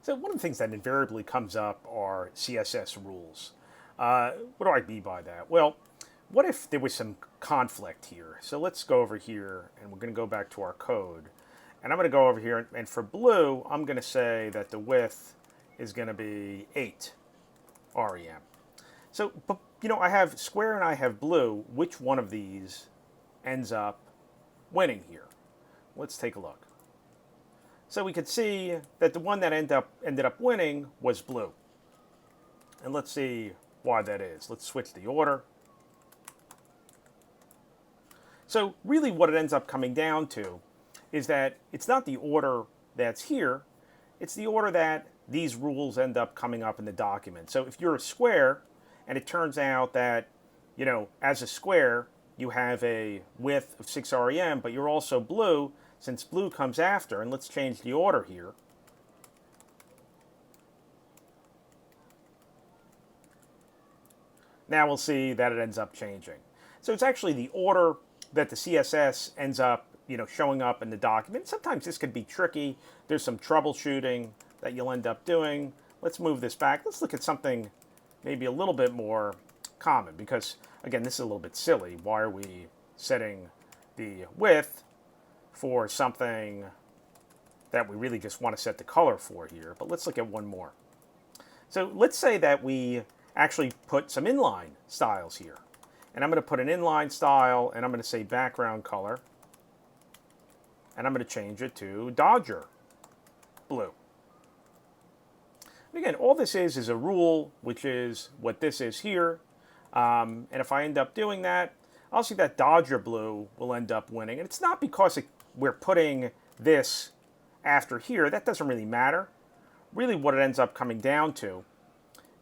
So one of the things that invariably comes up are CSS rules. What do I mean by that? Well, what if there was some conflict here? So let's go over here and we're going to go back to our code. And I'm going to go over here and for blue, I'm going to say that the width is going to be 8 REM. So, but, I have square and I have blue. Which one of these ends up winning here? Let's take a look. So we could see that the one that ended up winning was blue. And let's see why that is. Let's switch the order. So really what it ends up coming down to is that it's not the order that's here, it's the order that these rules end up coming up in the document. So if you're a square and it turns out that, as a square, you have a width of 6 REM, but you're also blue, since blue comes after, and let's change the order here. Now we'll see that it ends up changing. So it's actually the order that the CSS ends up, showing up in the document. Sometimes this could be tricky. There's some troubleshooting that you'll end up doing. Let's move this back. Let's look at something maybe a little bit more common because, again, this is a little bit silly. Why are we setting the width for something that we really just want to set the color for here? But let's look at one more. So let's say that we actually put some inline styles here. And I'm going to put an inline style, and I'm going to say background color. And I'm going to change it to Dodger blue. And again, all this is a rule, which is what this is here. And if I end up doing that, I'll see that Dodger blue will end up winning. And it's not because we're putting this after here. That doesn't really matter. Really what it ends up coming down to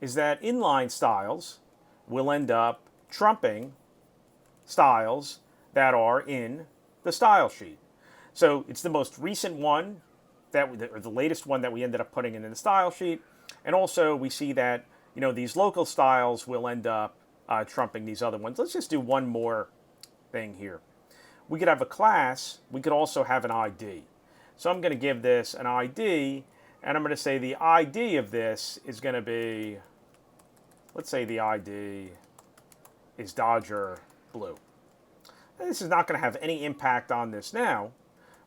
is that inline styles will end up trumping styles that are in the style sheet. So it's the most recent one, or the latest one that we ended up putting in the style sheet. And also we see that, these local styles will end up trumping these other ones. Let's just do one more thing here. We could have a class. We could also have an ID. So I'm going to give this an ID, and I'm going to say the ID of this is going to be, let's say the ID is Dodger blue. And this is not going to have any impact on this now,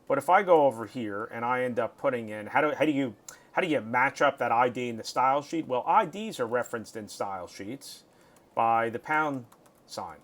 but if I go over here and I end up putting in, how do you match up that ID in the style sheet? Well, IDs are referenced in style sheets by the pound sign.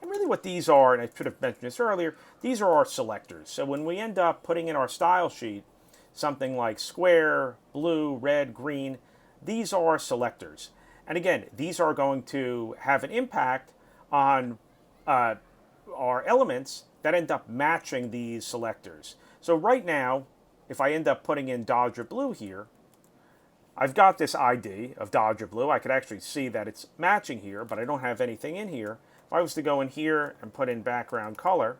And really what these are, and I should have mentioned this earlier, these are our selectors. So when we end up putting in our style sheet something like square, blue, red, green, these are selectors. And again, these are going to have an impact on our elements that end up matching these selectors. So right now, if I end up putting in Dodger blue here, I've got this ID of Dodger blue. I could actually see that it's matching here, but I don't have anything in here. If I was to go in here and put in background color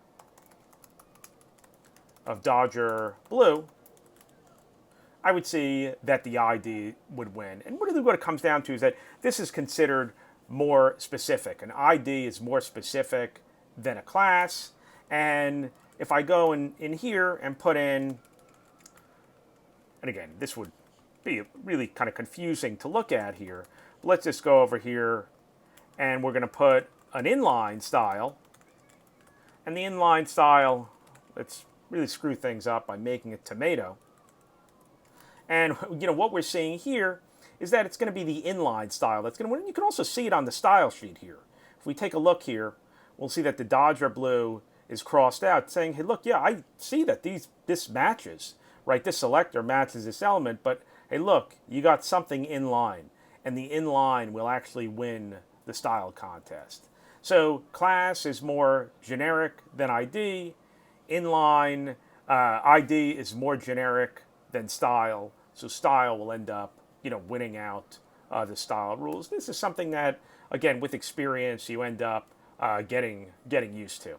of Dodger blue, I would see that the ID would win. And really what it comes down to is that this is considered more specific. An ID is more specific than a class. And if I go in here and put in, and again, this would be really kind of confusing to look at here. But let's just go over here and we're going to put an inline style. And the inline style, let's really screw things up by making it tomato. And what we're seeing here is that it's going to be the inline style that's going to win. You can also see it on the style sheet here. If we take a look here, we'll see that the Dodger blue is crossed out, saying, hey, look, yeah, I see that this matches, right? This selector matches this element, but hey, look, you got something in line, and the inline will actually win the style contest. So class is more generic than ID. Inline ID is more generic than style. So style will end up, winning out the style rules. This is something that, again, with experience, you end up getting used to.